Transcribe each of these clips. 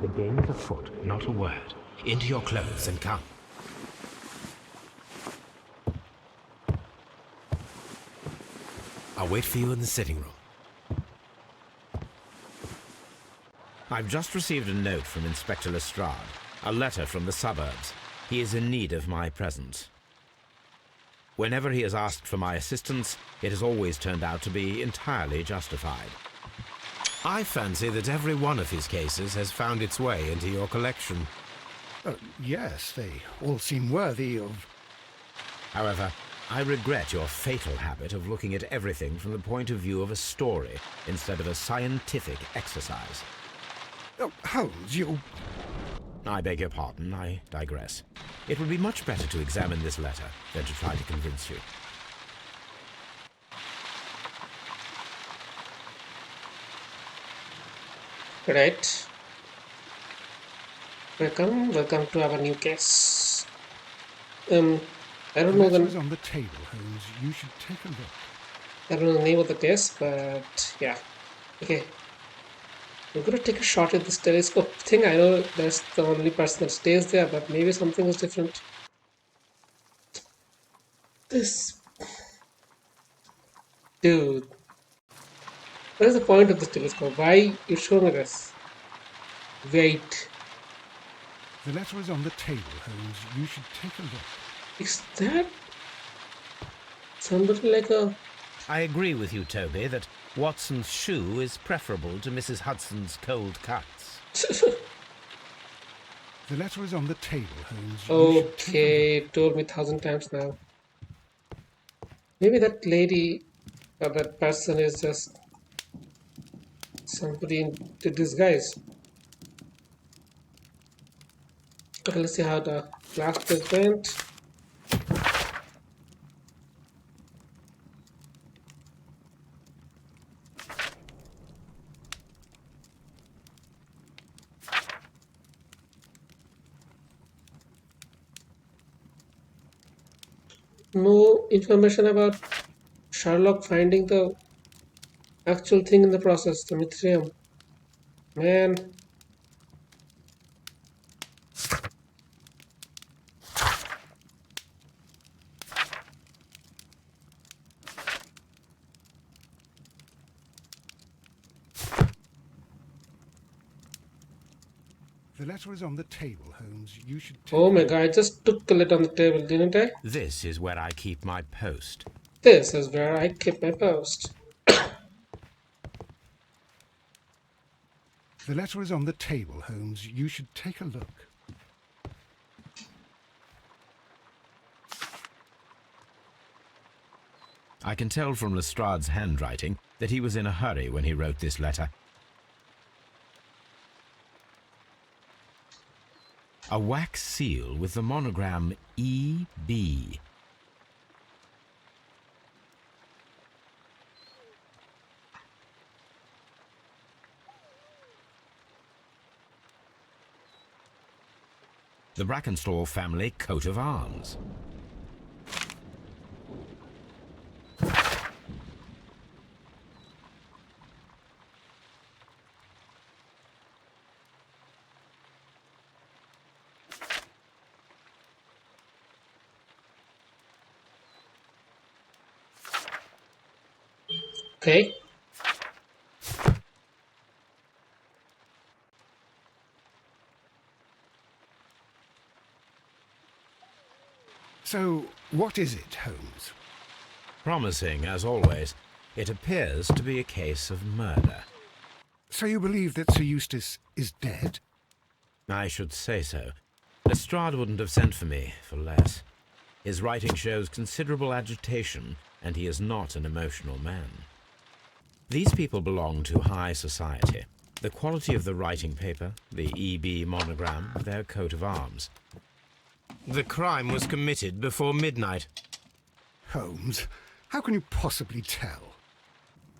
The game is afoot, not a word. Into your clothes and come. I'll wait for you in the sitting room. I've just received a note from Inspector Lestrade, a letter from the suburbs. He is in need of my presence. Whenever he has asked for my assistance, it has always turned out to be entirely justified. I fancy that every one of his cases has found its way into your collection. Yes, they all seem worthy of... However, I regret your fatal habit of looking at everything from the point of view of a story instead of a scientific exercise. Oh, Holmes, you... I beg your pardon, I digress. It would be much better to examine this letter than to try to convince you. Right. Welcome to our new case. I don't know letter is the on the table, Holmes. You should take a look. I don't know the name of the case, but yeah. Okay. I'm gonna take a shot at this telescope thing. I know that's the only person that stays there, but maybe something is different. This dude. What is the point of this telescope? Why you showing me this? Wait. The letter is on the table, Holmes. You should take a look. Is that somebody like a... I agree with you, Toby, that Watson's shoe is preferable to Mrs. Hudson's cold cuts. The letter is on the table, Holmes. Okay, you've told me 1,000 times now. Maybe that lady or that person is just somebody in disguise. Okay, let's see how the last test went. No information about Sherlock finding the actual thing in the process, the Mithrium. Man. The letter is on the table, Holmes. You should take Oh my god, I just took the lid on the table, didn't I? This is where I keep my post. This is where I keep my post. The letter is on the table, Holmes. You should take a look. I can tell from Lestrade's handwriting that he was in a hurry when he wrote this letter. A wax seal with the monogram E.B. The Brackenstall family coat of arms. Okay. So, what is it, Holmes? Promising, as always. It appears to be a case of murder. So you believe that Sir Eustace is dead? I should say so. Lestrade wouldn't have sent for me for less. His writing shows considerable agitation, and he is not an emotional man. These people belong to high society. The quality of the writing paper, the E.B. monogram, their coat of arms. The crime was committed before midnight. Holmes, how can you possibly tell?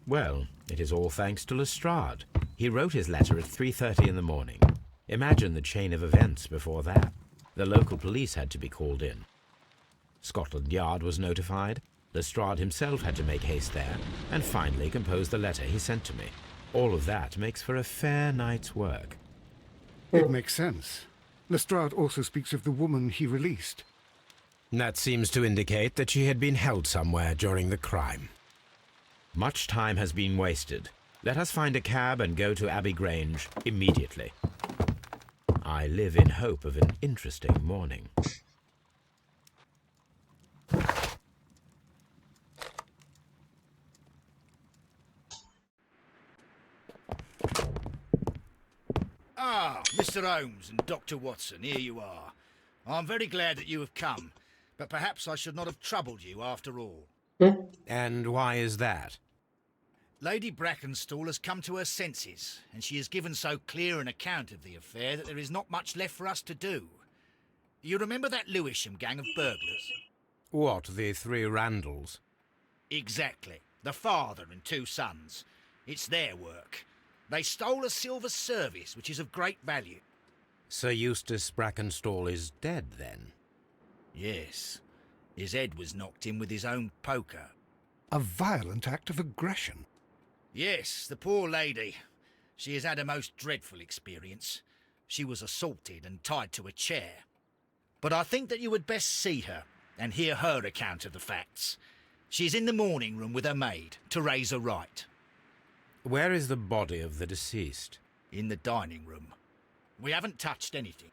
Well, it is all thanks to Lestrade. He wrote his letter at 3:30 in the morning. Imagine the chain of events before that. The local police had to be called in. Scotland Yard was notified. Lestrade himself had to make haste there, and finally compose the letter he sent to me. All of that makes for a fair night's work. It makes sense. Lestrade also speaks of the woman he released. That seems to indicate that she had been held somewhere during the crime. Much time has been wasted. Let us find a cab and go to Abbey Grange immediately. I live in hope of an interesting morning. Ah, Mr. Holmes and Dr. Watson, here you are. I'm very glad that you have come, but perhaps I should not have troubled you after all. And why is that? Lady Brackenstall has come to her senses, and she has given so clear an account of the affair that there is not much left for us to do. You remember that Lewisham gang of burglars? What, the three Randalls? Exactly. The father and two sons. It's their work. They stole a silver service, which is of great value. Sir Eustace Brackenstall is dead, then? Yes. His head was knocked in with his own poker. A violent act of aggression. Yes, the poor lady. She has had a most dreadful experience. She was assaulted and tied to a chair. But I think that you would best see her and hear her account of the facts. She's in the morning room with her maid, Teresa Wright. Where is the body of the deceased? In the dining room. We haven't touched anything.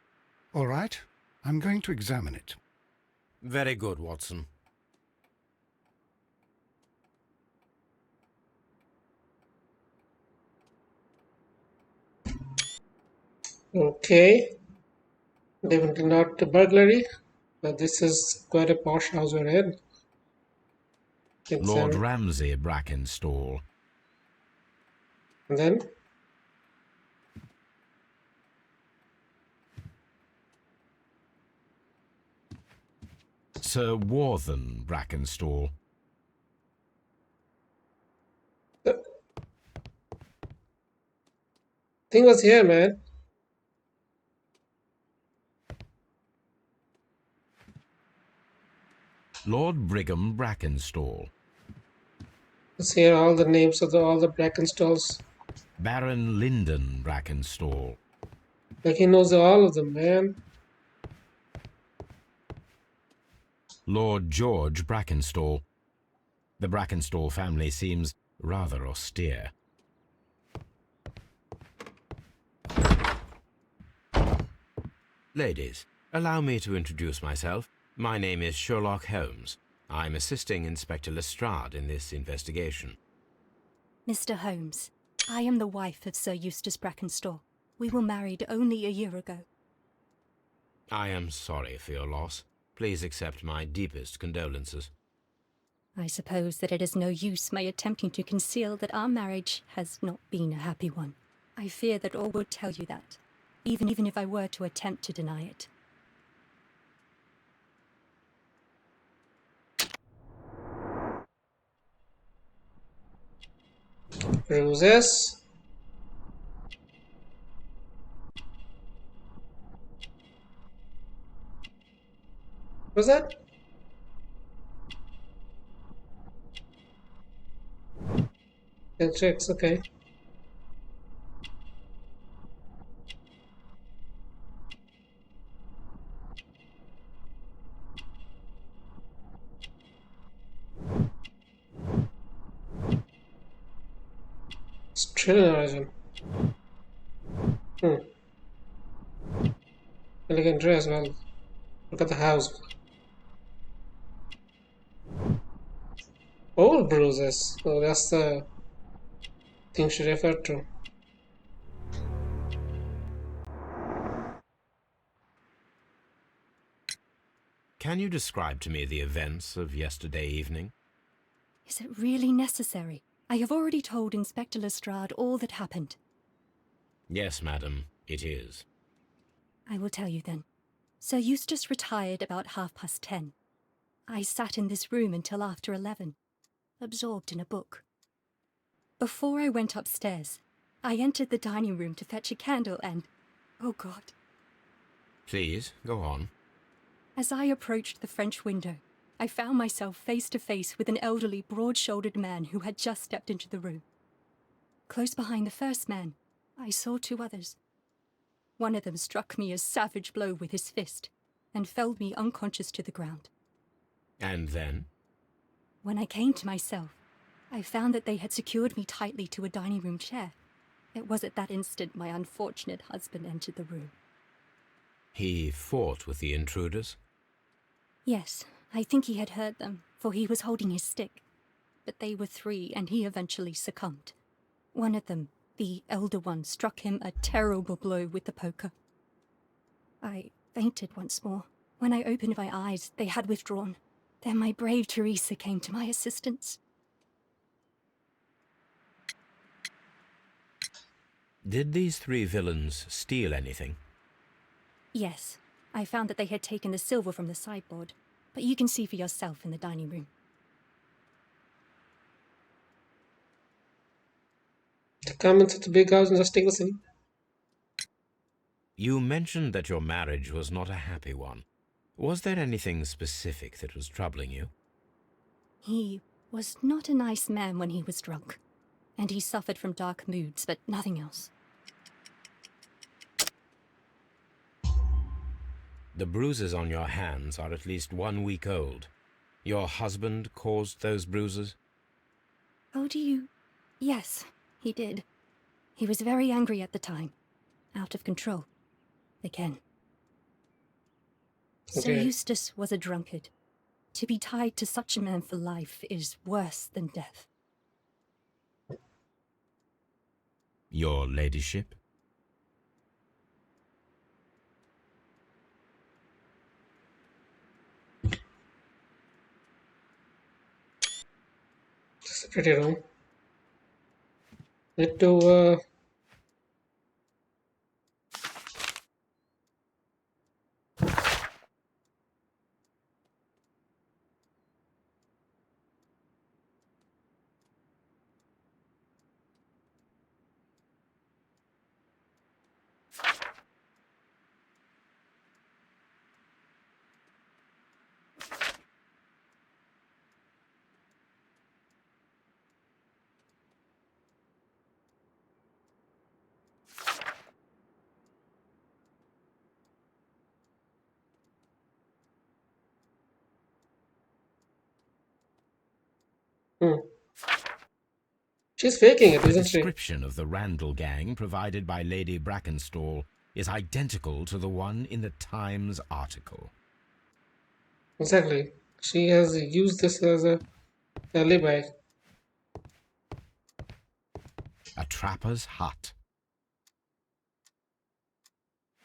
All right, I'm going to examine it. Very good, Watson. Okay. Definitely not a burglary, but this is quite a posh house we're in. Lord Ramsay Brackenstall. And then Sir Warthen Brackenstall. the thing was here, man. Lord Brigham Brackenstall. Let's hear all the names of all the Brackenstalls. Baron Lyndon Brackenstall. Like he knows all of them, man. Lord George Brackenstall. The Brackenstall family seems rather austere. Ladies, allow me to introduce myself. My name is Sherlock Holmes. I'm assisting Inspector Lestrade in this investigation. Mr. Holmes, I am the wife of Sir Eustace Brackenstall. We were married only a year ago. I am sorry for your loss. Please accept my deepest condolences. I suppose that it is no use my attempting to conceal that our marriage has not been a happy one. I fear that all would tell you that, even if I were to attempt to deny it. Roses. What's that? Yeah, checks, okay. Australian origin. Elegant dress, well. Look at the house. Old bruises. So that's the thing she referred to. Can you describe to me the events of yesterday evening? Is it really necessary? I have already told Inspector Lestrade all that happened. Yes, madam, it is. I will tell you then. Sir Eustace retired about 10:30. I sat in this room until after 11, absorbed in a book. Before I went upstairs, I entered the dining room to fetch a candle and... oh God. Please, go on. As I approached the French window, I found myself face to face with an elderly, broad-shouldered man who had just stepped into the room. Close behind the first man, I saw two others. One of them struck me a savage blow with his fist and felled me unconscious to the ground. And then? When I came to myself, I found that they had secured me tightly to a dining room chair. It was at that instant my unfortunate husband entered the room. He fought with the intruders? Yes, I think he had heard them, for he was holding his stick. But they were 3, and he eventually succumbed. One of them, the elder one, struck him a terrible blow with the poker. I fainted once more. When I opened my eyes, they had withdrawn. Then my brave Teresa came to my assistance. Did these 3 villains steal anything? Yes, I found that they had taken the silver from the sideboard, but you can see for yourself in the dining room. Come into the big house and just take a seat. You mentioned that your marriage was not a happy one. Was there anything specific that was troubling you? He was not a nice man when he was drunk, and he suffered from dark moods, but nothing else. The bruises on your hands are at least 1 week old. Your husband caused those bruises? How do you... Yes, he did. He was very angry at the time. Out of control. Again. Sir Okay. Eustace was a drunkard. To be tied to such a man for life is worse than death. Your ladyship? It's a pretty room. Need to She's faking it, The isn't she? description of the Randall gang provided by Lady Brackenstall is identical to the one in the Times article. Exactly. She has used this as a alibi. A trapper's hut.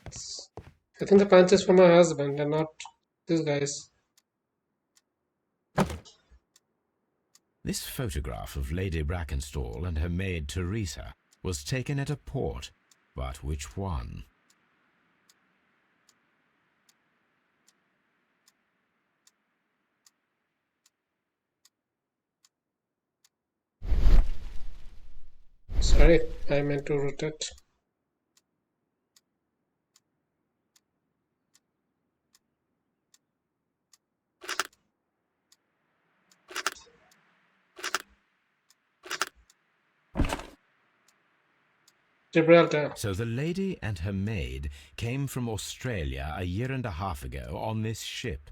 I think the punch is from her husband and not these guys. This photograph of Lady Brackenstall and her maid Teresa was taken at a port, but which one? Sorry, I meant to rotate. Gibraltar. So the lady and her maid came from Australia a year and a half ago on this ship.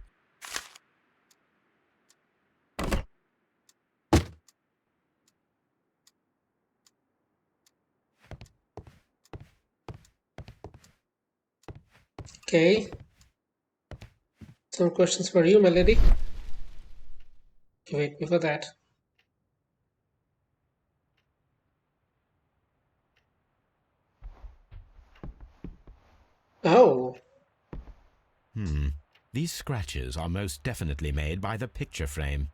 Okay. Some questions for you, my lady. Wait, before that. Oh, These scratches are most definitely made by the picture frame.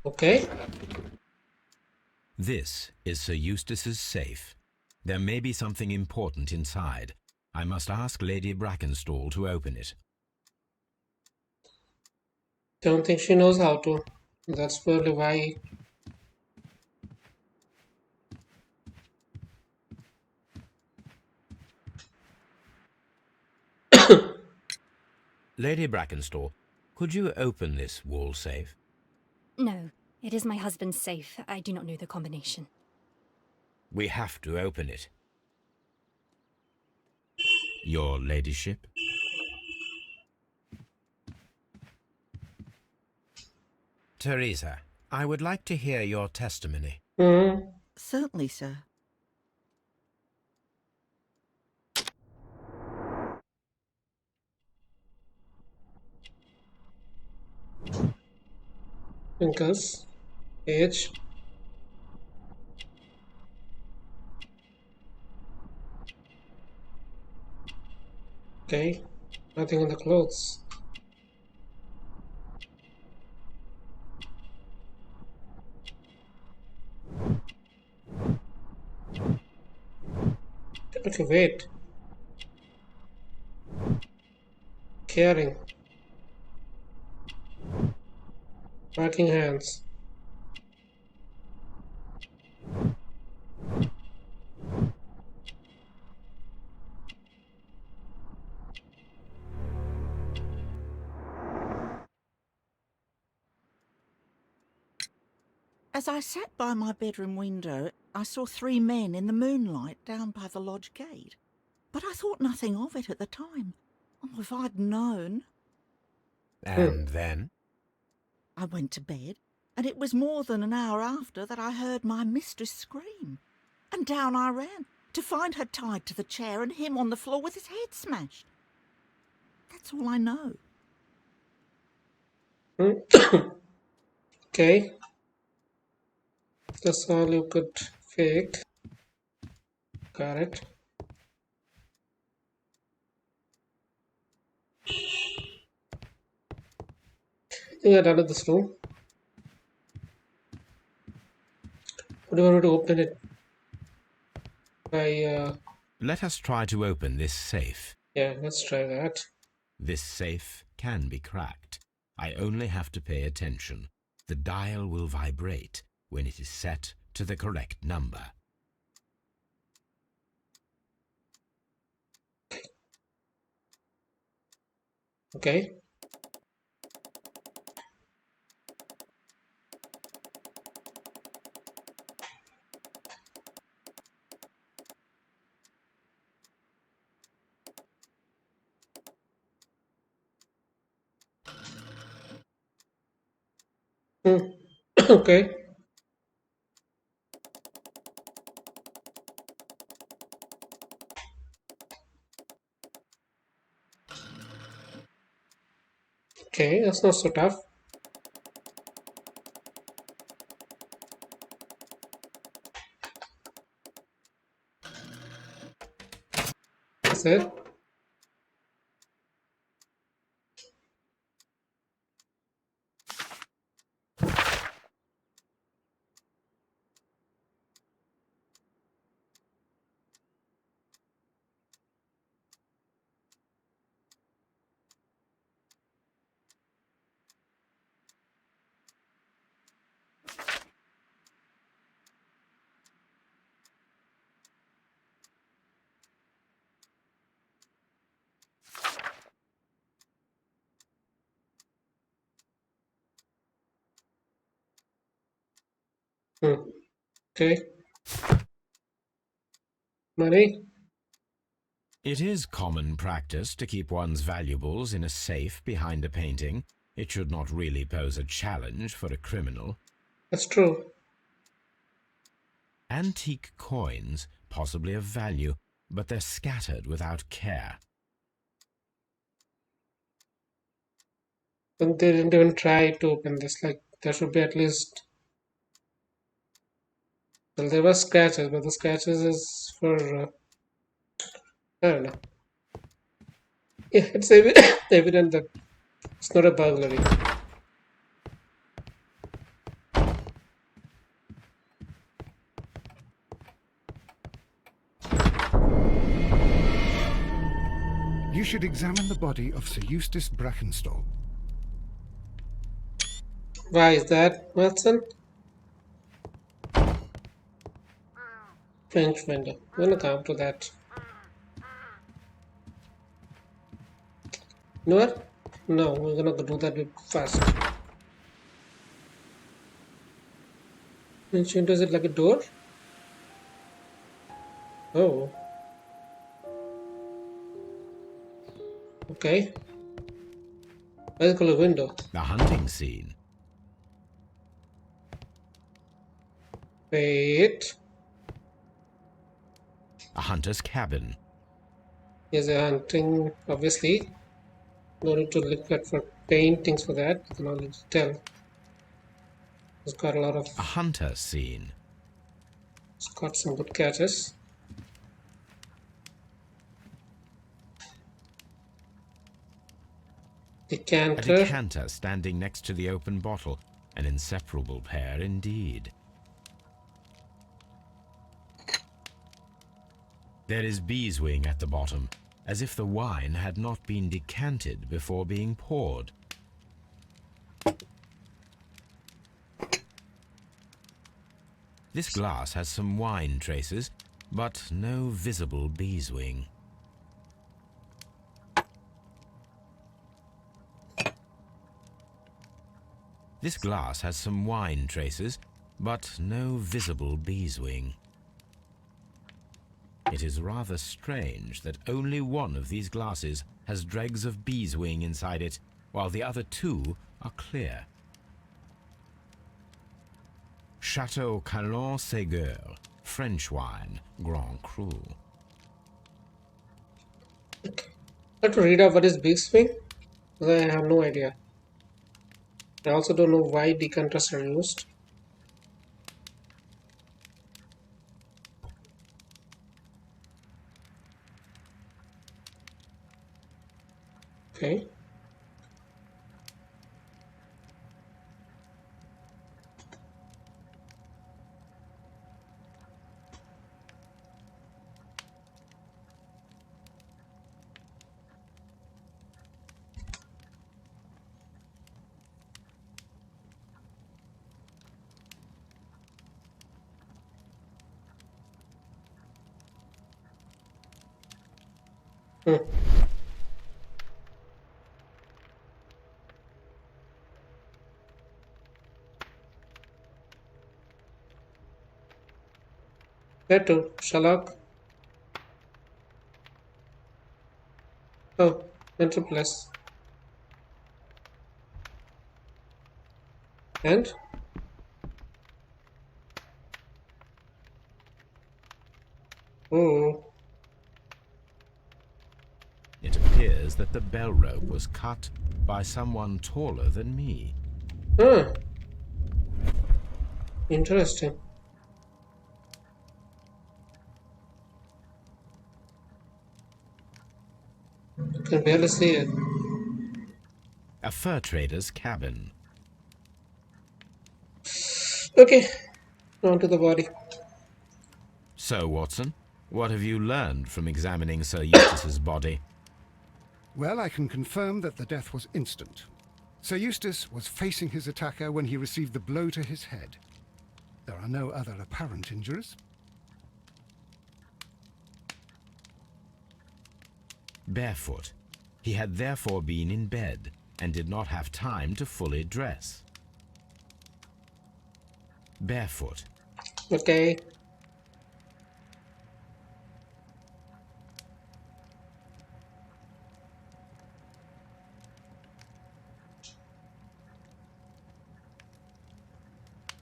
okay. This is Sir Eustace's safe. There may be something important inside. I must ask Lady Brackenstall to open it. Don't think she knows how to. That's probably why. Lady Brackenstall, could you open this wall safe? No, it is my husband's safe. I do not know the combination. We have to open it. Your ladyship? Teresa, I would like to hear your testimony. Certainly, sir. Wrinkles. Age. Okay. Nothing on the clothes. Okay, wait. Caring. Working hands. As I sat by my bedroom window, I saw 3 men in the moonlight down by the lodge gate. But I thought nothing of it at the time. Oh, if I'd known. And then? I went to bed, and it was more than an hour after that I heard my mistress scream. And down I ran, to find her tied to the chair and him on the floor with his head smashed. That's all I know. Okay. That's all you could fake. Got it. I think I'm done with this room. What do you want me to open it? Let us try to open this safe. Yeah, let's try that. This safe can be cracked. I only have to pay attention. The dial will vibrate when it is set to the correct number. Okay. Okay. Okay, that's not so tough. That's it. Okay. Money. It is common practice to keep one's valuables in a safe behind a painting. It should not really pose a challenge for a criminal. That's true. Antique coins, possibly of value, but they're scattered without care. And they didn't even try to open this. Like, there should be at least. Well, there were scratches, but the scratches is for. I don't know. Yeah, it's evident that it's not a burglary. You should examine the body of Sir Eustace Brackenstall. Why is that, Watson? French vendor. We're gonna come to that. You know what? No, we're gonna do that bit fast. Which window is it, like a door? Oh. Okay. Where's the window? The hunting scene. Wait. A hunter's cabin. Here's a hunting, obviously. No need to look at for paintings for that. You can only tell. It's got a lot of. A hunter scene. It's got some good catches. A Decanter. decanter standing next to the open bottle. An inseparable pair indeed. There is beeswing at the bottom, as if the wine had not been decanted before being poured. This glass has some wine traces, but no visible beeswing. This glass has some wine traces, but no visible beeswing. It is rather strange that only one of these glasses has dregs of beeswing inside it, while the other two are clear. Chateau Calon-Ségur, French wine, Grand Cru. I have to read out what is big swing. I have no idea. I also don't know why decanters are used. Okay. Hmm. Where to? Sherlock? Oh, enter plus. And? Oh. It appears that the bell rope was cut by someone taller than me. Ah. Interesting. You can barely see it. A fur trader's cabin. Okay. On to the body. So, Watson, what have you learned from examining Sir Eustace's body? Well, I can confirm that the death was instant. Sir Eustace was facing his attacker when he received the blow to his head. There are no other apparent injuries. Barefoot. He had therefore been in bed and did not have time to fully dress. Barefoot. Okay.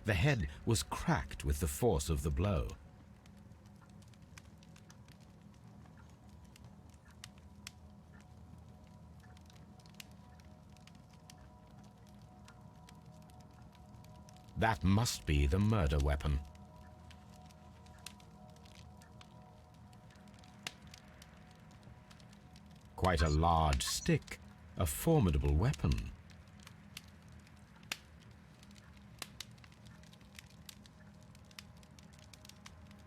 The head was cracked with the force of the blow. That must be the murder weapon. Quite a large stick, a formidable weapon.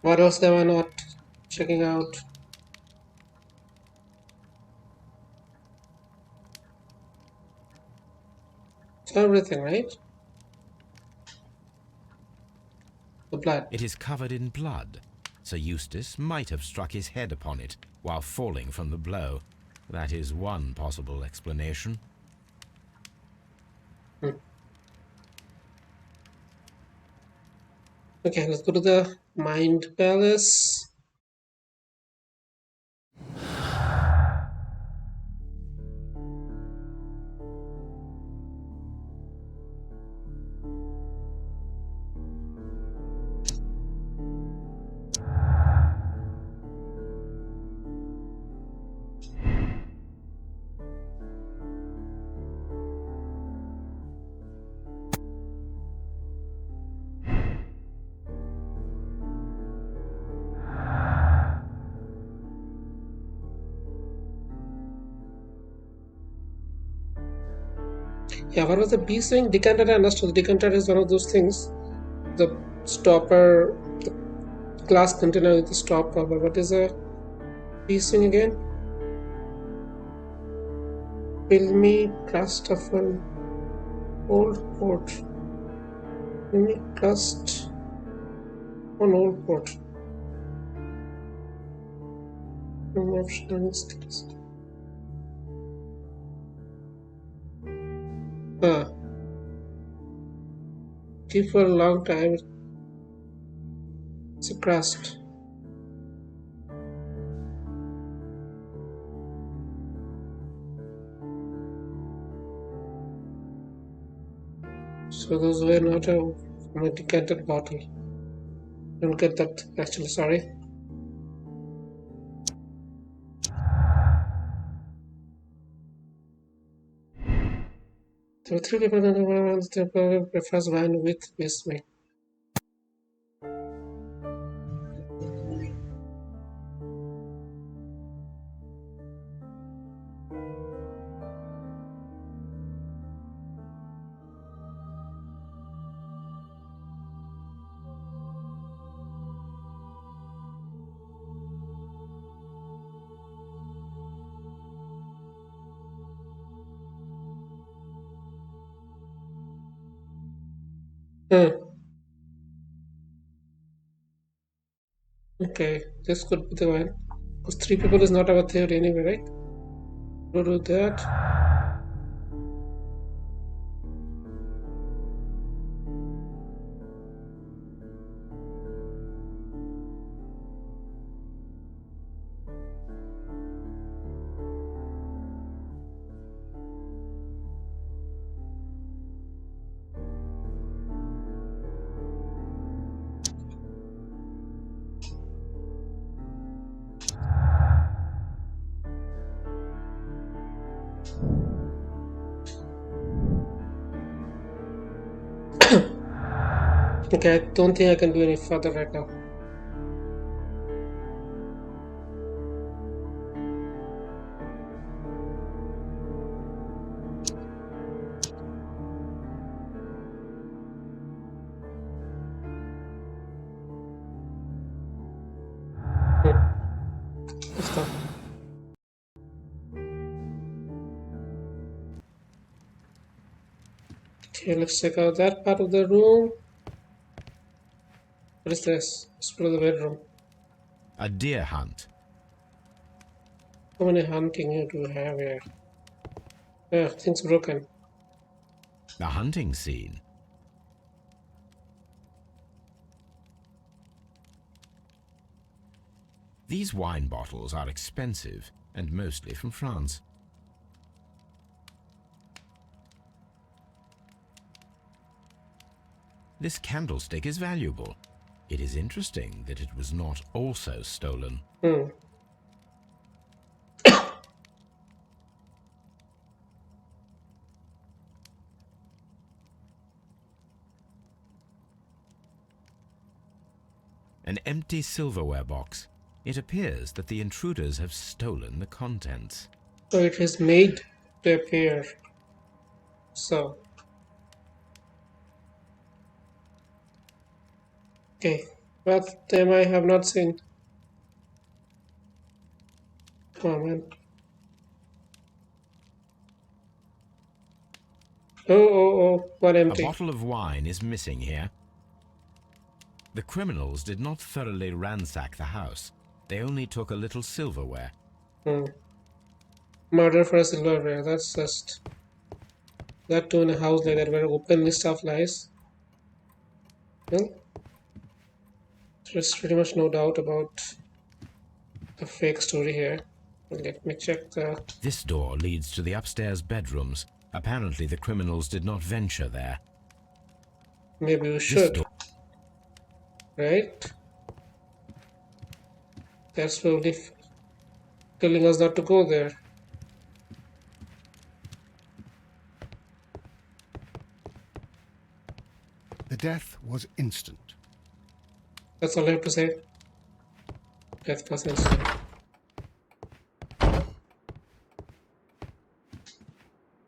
What else am I not checking out? It's everything, right? The blood. It is covered in blood. Sir Eustace might have struck his head upon it while falling from the blow. That is one possible explanation. Okay, let's go to the Mind Palace. Yeah, what was the B saying? Decanter, I understood. Decanter is one of those things. The stopper, the glass container with the stopper. But what is a B saying again? Filmy crust of an old port. Filmy crust on old port. No optional skills. Keep for a long time. It's a crust. So those were not from a decanted bottle. Don't get that actually, sorry. There were 3 people in the world that prefers wine with whiskey. Okay, this could be the one. Because 3 people is not our theory anyway, right? We'll do that. Okay, I don't think I can do any further right now. Let's go. Okay, let's check out that part of the room. What is this? Let's go to the bedroom. A deer hunt. How many hunting do we have here? Yeah, things broken. A hunting scene. These wine bottles are expensive and mostly from France. This candlestick is valuable. It is interesting that it was not also stolen. An empty silverware box. It appears that the intruders have stolen the contents. So it is made to appear. So. Okay, but them I have not seen. Come on, man. Oh, what empty. A bottle of wine is missing here. The criminals did not thoroughly ransack the house. They only took a little silverware. Murder for a silverware, that's just... That too in a house like that where openly stuff lies. Well, there's pretty much no doubt about the fake story here. Let me check the... This door leads to the upstairs bedrooms. Apparently the criminals did not venture there. Maybe we should. Right? That's probably telling us not to go there. The death was instant. That's all I have to say. Death was instant.